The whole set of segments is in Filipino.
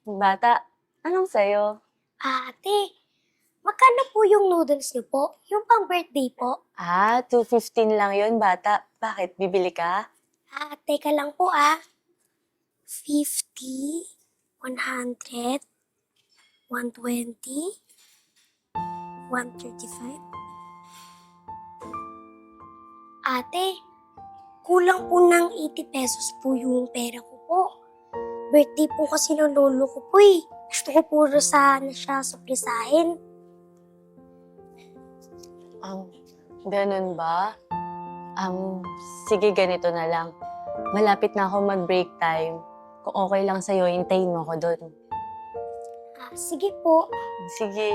Bata, anong sayo? Ate, magkano po yung noodles niyo po? Yung pang birthday po? 215 lang yun, bata. Bakit? Bibili ka? Teka lang po 50, 100, 120, 135. Ate, kulang po ng 80 pesos po yung pera ko po. Birthday po kasi ng lolo ko po eh. Gusto ko puro sana siya surprisahin. Ganun ba? Sige, ganito na lang. Malapit na ako mag-break time. Kung okay lang sa'yo, hintayin mo ako doon. Sige po. Sige.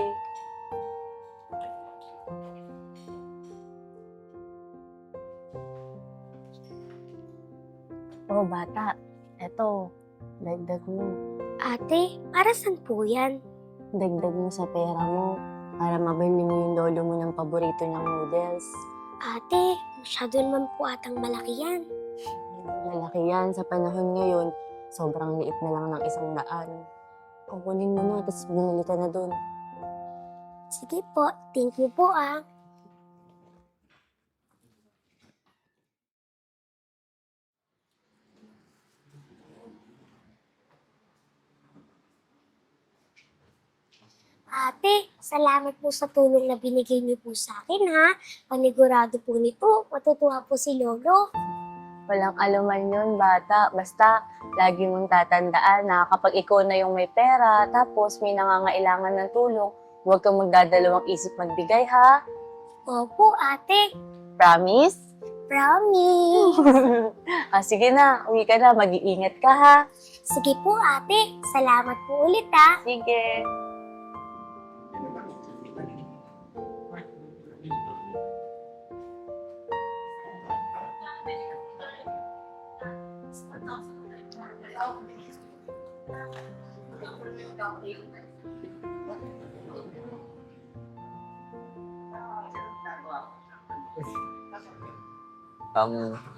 Oh, bata. Eto, dagdag mo. Ate, para saan po yan? Dagdag mo sa pera mo para mabili mo yung lolo mo ng paborito niyang noodles. Ate, masyado naman po atang malaki yan. Malaki yan. Sa panahon ngayon, sobrang liit na lang ng 100. Kukunin mo na, tapos bumili ka na doon. Sige po, thank you po Ate, salamat po sa tulong na binigay niyo po sa akin Panigurado po nito, matutuwa po si Lolo. Walang aluman yun, bata. Basta, lagi mong tatandaan na kapag ikaw na yung may pera, tapos may nangangailangan ng tulong, huwag kang magdadalawang isip magbigay, ha? Opo, ate. Promise? Promise. Sige na, uwi ka na. Mag-iingat ka, ha? Sige po, ate. Salamat po ulit Sige.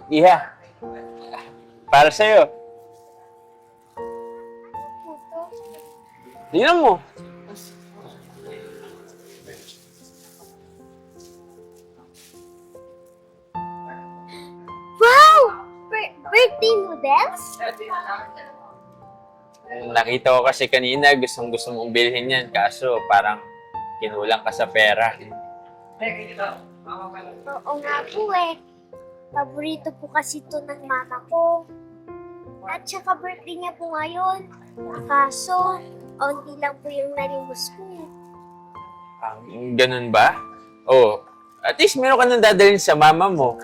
Iha, para sa'yo. Tingnan mo. Wow! Birthday noodles? Nakita ko kasi kanina, gustong-gusto mong bilhin yan. Kaso parang kinulang ka sa pera. Oo nga po Paborito po kasi ito ng mama ko. At saka birthday niya po ngayon. Kaso, onti lang po yung nalimos ko Ganun ba? Oh, at least meron ka nang dadalhin sa mama mo.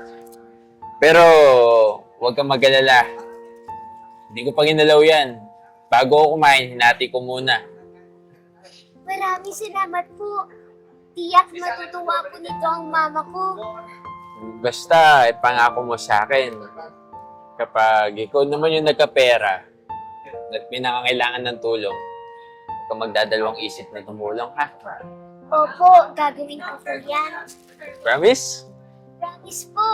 Pero, huwag kang mag-alala. Hindi ko pa ginalaw yan. Bago ako kumain, hinati ko muna. Maraming salamat po. Tiyak matutuwa po nito ang mama ko. Basta, ipangako mo sa akin. Kapag ikaw naman yung nagkapera at may nangangailangan ng tulong, huwag kang magdadalawang isip na tumulong, ha? Opo, gagawin ko po yan. Promise? Promise po.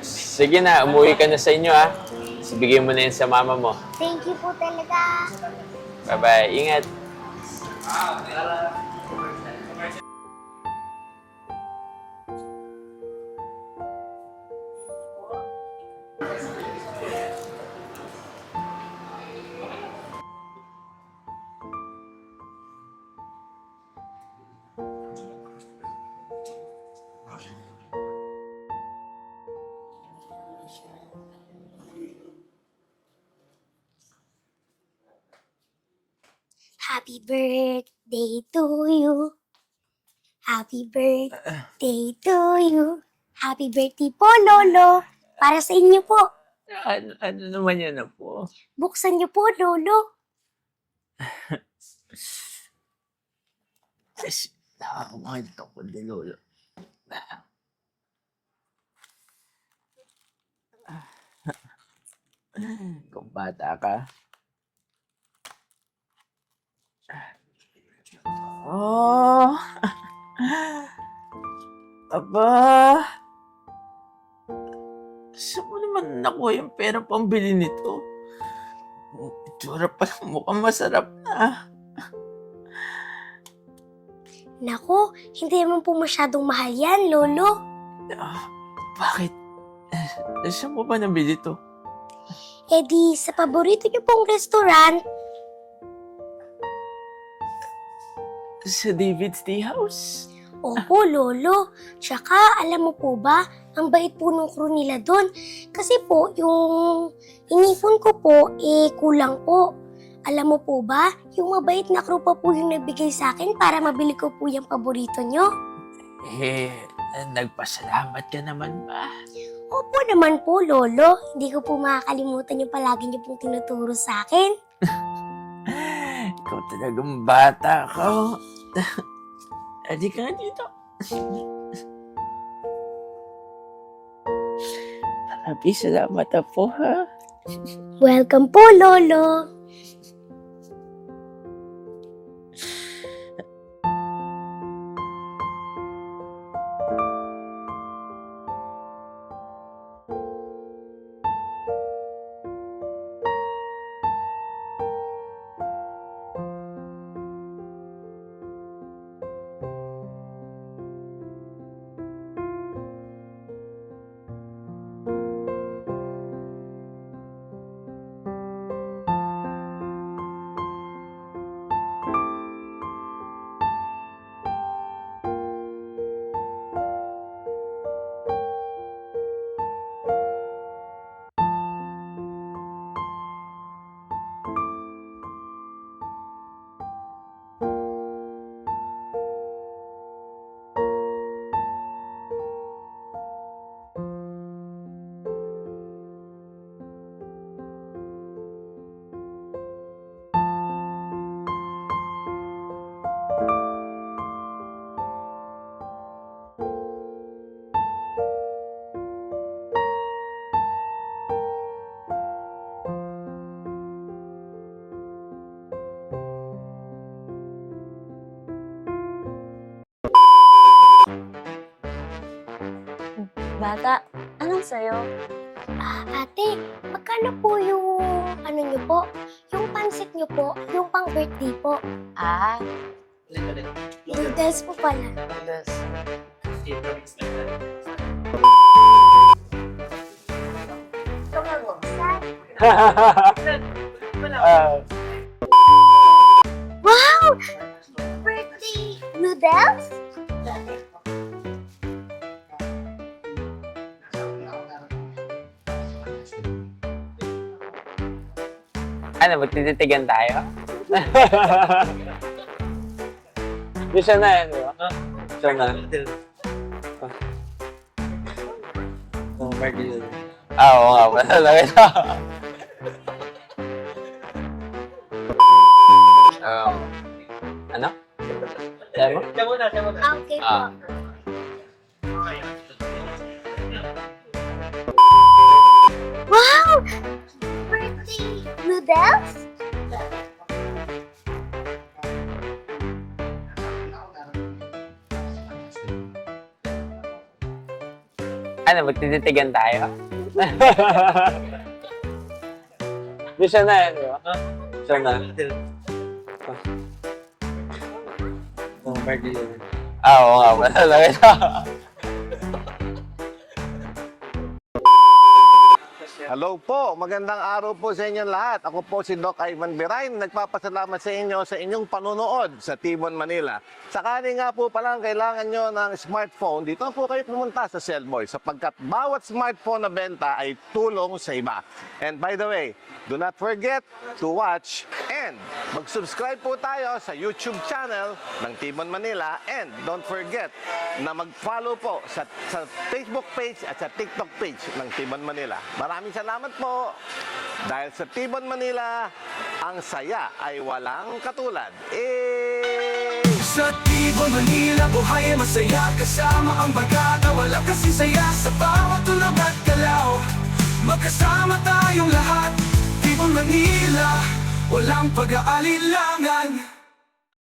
Sige na, umuwi ka na sa inyo, ha? Bigay mo na yun sa mama mo. Thank you po talaga. Bye-bye. Ingat. Happy birthday to you. Happy birthday to you. Happy birthday po, Lolo. Para sa inyo po. Ano naman yan na po? Buksan niyo po, Lolo. Nakakamakit ako ni Lolo. Kung bata ka. Oh! Aba! Saan mo naman nakuha yung pera pambili nito? Tsura pa lang mukhang masarap na. Nako, hindi naman po masyadong mahal yan, Lolo. Bakit? Saan mo ba nabili to? Eh di, sa paborito niyo pong restaurant, Sa David's Tea House? opo, Lolo. Tsaka, alam mo po ba, ang bait po nung crew nila doon. Kasi po, yung inipon ko po, kulang po. Alam mo po ba, yung mabait na crew pa po yung nagbigay sa akin para mabili ko po yung paborito nyo. Nagpasalamat ka naman ba? Opo naman po, Lolo. Hindi ko po makakalimutan yung palagi niyo pong tinuturo sa akin. Ikaw talagang bata ka. Adi ka nga dito. Maraming salamat na po, ha? Welcome po, Lolo. Bata, anong sayo? Ate, magkano po yung ano nyo po? Yung pansit nyo po, yung pang birthday po. Ah, Noodles po pala. noodles. Wow! Birthday noodles? Ano, magtititigan tayo? Bisa na yan, di ba? Bisa na. Oo nga ba talaga. Ano? Sabi mo? Okay po. Ah. Wow! Birthday noodles? Ano, magtititigan tayo? Bisa na yan, di ba? Bisa na. Oo nga ba talaga. Hello po, magandang araw po sa inyong lahat. Ako po si Doc Ivan Birain, nagpapasalamat sa inyo sa inyong panunood sa Timon, Manila. Sakali nga po palang kailangan nyo ng smartphone, dito po kayo pumunta sa Cellboy sapagkat bawat smartphone na benta ay tulong sa iba. And by the way, do not forget to watch and mag-subscribe po tayo sa YouTube channel ng Timon, Manila. And don't forget na mag-follow po sa Facebook page at sa TikTok page ng Timon, Manila. Maraming salamat po. Dahil sa Timon, Manila, ang saya ay walang katulad. Sa Timon, Manila, buhay ay masaya. Kasama ang bagata, wala kasi saya. Sa bawat tulog at galaw, magkasama tayong lahat. Timon, Manila, walang pag-aalilangan.